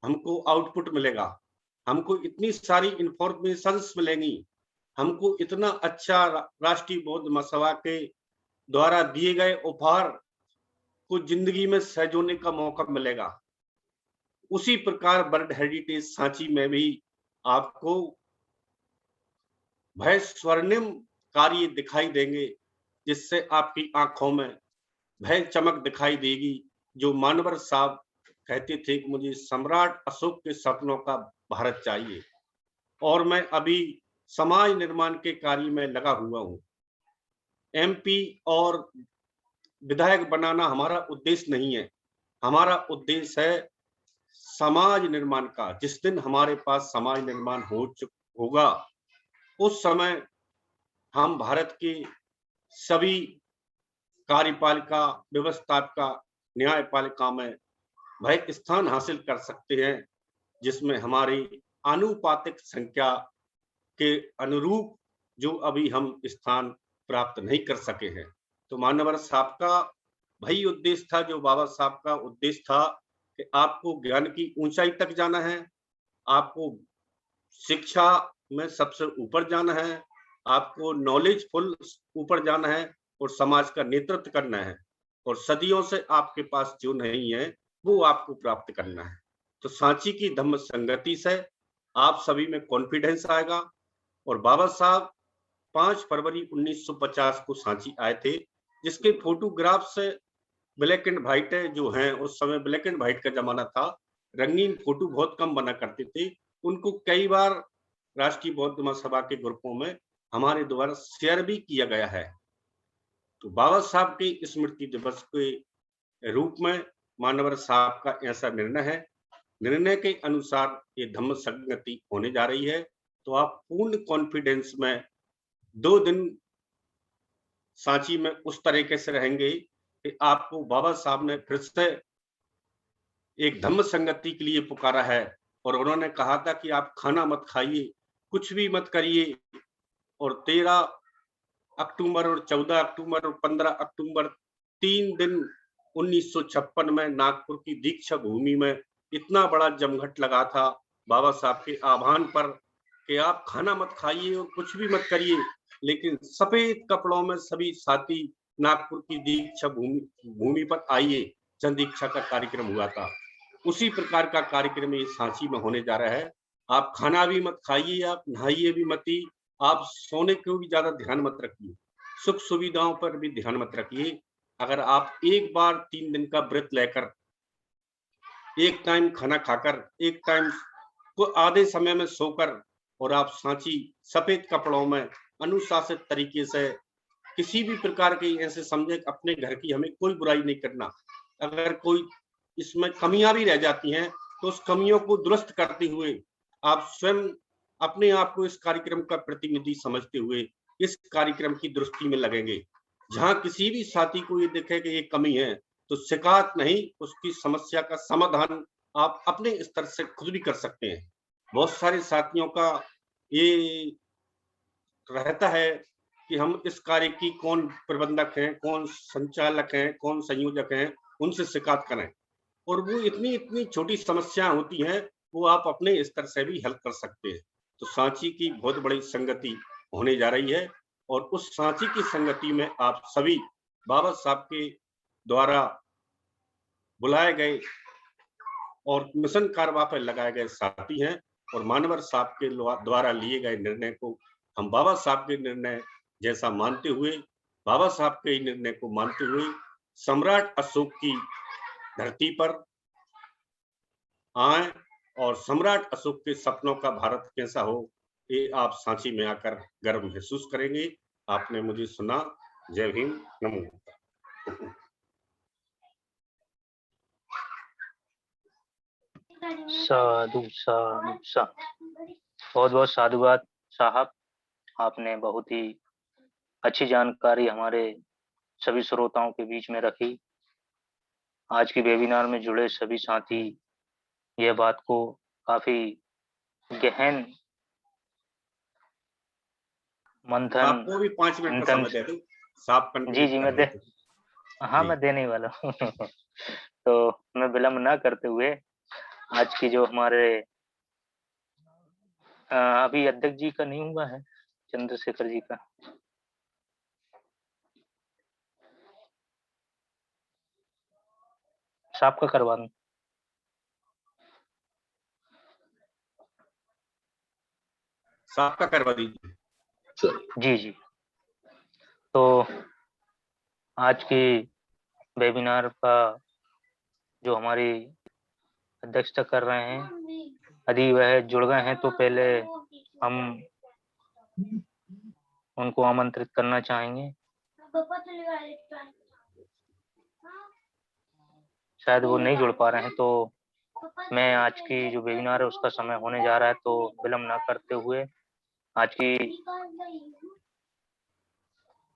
हमको आउटपुट मिलेगा, हमको इतनी सारी इंफॉर्मेशंस मिलेंगी, हमको इतना अच्छा राष्ट्रीय बौद्ध महासभा के द्वारा दिए गए उपहार को जिंदगी में सजोने का मौका मिलेगा। उसी प्रकार वर्ल्ड हेरिटेज सांची में भी आपको भय स्वर्णिम कार्य दिखाई देंगे, जिससे आपकी आंखों में भय चमक दिखाई देगी। जो मानवर साहब कहते थे कि मुझे सम्राट अशोक के सपनों का भारत चाहिए, और मैं अभी समाज निर्माण के कार्य में लगा हुआ हूँ। एमपी और विधायक बनाना हमारा उद्देश्य नहीं है, हमारा उद्देश्य है समाज निर्माण का। जिस दिन हमारे पास समाज निर्माण होगा, उस समय हम भारत की सभी कार्यपालिका, व्यवस्थापिका, न्यायपालिका में भय स्थान हासिल कर सकते हैं, जिसमें हमारी आनुपातिक संख्या के अनुरूप जो अभी हम स्थान प्राप्त नहीं कर सके हैं। तो मानवर साहब का वही उद्देश्य था, जो बाबा साहब का उद्देश्य था कि आपको ज्ञान की ऊंचाई तक जाना है, आपको शिक्षा में सबसे ऊपर जाना है, आपको नॉलेजफुल ऊपर जाना है और समाज का नेतृत्व करना है, और सदियों से आपके पास जो नहीं है वो आपको प्राप्त करना है। तो सांची की धम्म संगति से आप सभी में कॉन्फिडेंस आएगा। और बाबा साहब 5 फरवरी 1950 को सांची आए थे, जिसके फोटोग्राफ से ब्लैक एंड व्हाइट जो हैं, उस समय ब्लैक एंड व्हाइट का जमाना था, रंगीन फोटो बहुत कम बना करते थे। उनको कई बार राष्ट्रीय बौद्ध महासभा के ग्रुपों में हमारे द्वारा शेयर भी किया गया है। तो बाबा साहब के स्मृति दिवस के रूप में मानवर साहब का ऐसा निर्णय है। निर्णय के अनुसार ये धम्म संगति होने जा रही है। तो आप पूर्ण कॉन्फिडेंस में 2 दिन सांची में उस तरीके से रहेंगे कि आपको बाबा साहब ने फिर से एक धम्म संगति के लिए पुकारा है, और उन्होंने कहा था कि आप खाना मत खाइए, कुछ भी मत करिए, और 13 अक्टूबर और 14 अक्टूबर और 15 अक्टूबर 3 दिन 1956 में नागपुर की दीक्षा भूमि में इतना बड़ा जमघट लगा था बाबा साहब के आह्वान पर कि आप खाना मत खाइए और कुछ भी मत करिए, लेकिन सफेद कपड़ों में सभी साथी नागपुर की दीक्षा भूमि पर आइए। जन दीक्षा का कार्यक्रम हुआ था। उसी प्रकार का कार्यक्रम ये सांची में होने जा रहा है। आप खाना भी मत खाइए, आप नहाइए भी मत, आप सोने को भी ज्यादा ध्यान मत रखिए, सुख सुविधाओं पर भी ध्यान मत रखिए। अगर आप एक बार 3 दिन का व्रत लेकर, एक टाइम खाना खाकर, एक टाइम को आधे समय में सोकर, और आप सांची सफेद कपड़ों में अनुशासित तरीके से किसी भी प्रकार के ऐसे समझे अपने घर की हमें कोई बुराई नहीं करना। अगर कोई इसमें कमियां भी रह जाती हैं तो उस कमियों को दुरुस्त करते हुए आप स्वयं अपने आप को इस कार्यक्रम का प्रतिनिधि समझते हुए इस कार्यक्रम की दुरुस्ती में लगेंगे। जहां किसी भी साथी को ये दिखे कि ये कमी है तो शिकायत नहीं, उसकी समस्या का समाधान आप अपने स्तर से खुद भी कर सकते हैं। बहुत सारे साथियों का ये रहता है कि हम इस कार्य की कौन प्रबंधक हैं, कौन संचालक हैं, कौन संयोजक हैं, उनसे शिकायत करें, और वो इतनी छोटी समस्या होती हैं वो आप अपने स्तर से भी हल कर सकते हैं। तो सांची की बहुत बड़ी संगति होने जा रही है, और उस सांची की संगति में आप सभी बाबा साहब के द्वारा बुलाए गए और मिशन कारवा पर लगाए गए साथी हैं, और मानवर साहब के द्वारा लिए गए निर्णय को हम बाबा साहब के निर्णय जैसा मानते हुए, बाबा साहब के निर्णय को मानते हुए सम्राट अशोक की धरती पर आए और सम्राट अशोक के सपनों का भारत कैसा हो ये आप सांची में आकर गर्व महसूस करेंगे। आपने मुझे सुना। जय हिंद, नमो। साधु साधु साधु। बहुत बहुत साधुवाद साहब, आपने बहुत ही अच्छी जानकारी हमारे सभी श्रोताओं के बीच में रखी। आज की वेबिनार में जुड़े सभी साथी यह बात को काफी गहन मंथन, आपको भी 5 मिनट का समय दे दूं, साफ जी मैं दे, हाँ मैं देने वाला हूँ। तो मैं विलंब ना करते हुए आज की जो हमारे अभी अध्यक्ष जी का नहीं हुआ है, चंद्रशेखर जी का, साहब का करवा दूं। साहब का करवा दीजिए। जी जी। तो आज की वेबिनार का जो हमारी अध्यक्षता कर रहे हैं, यदि वह जुड़ गए हैं तो पहले हम उनको आमंत्रित करना चाहेंगे। शायद वो नहीं जुड़ पा रहे हैं, तो मैं आज की जो वेबिनार है उसका समय होने जा रहा है, तो विलंब ना करते हुए आज की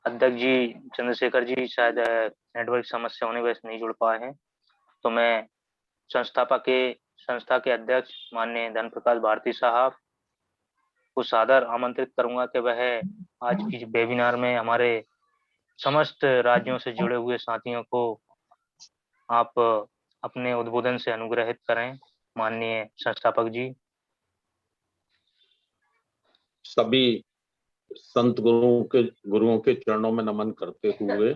अध्यक्ष जी चंद्रशेखर जी शायद नेटवर्क समस्या होने वजह से नहीं जुड़ पाए हैं, तो मैं संस्था के अध्यक्ष माननीय धन प्रकाश भारती साहब को सादर आमंत्रित करूंगा कि वह आज की वेबिनार में हमारे समस्त राज्यों से जुड़े हुए साथियों को आप अपने उद्बोधन से अनुग्रहित करें। माननीय संस्थापक जी। सभी संत गुरुओं के चरणों में नमन करते हुए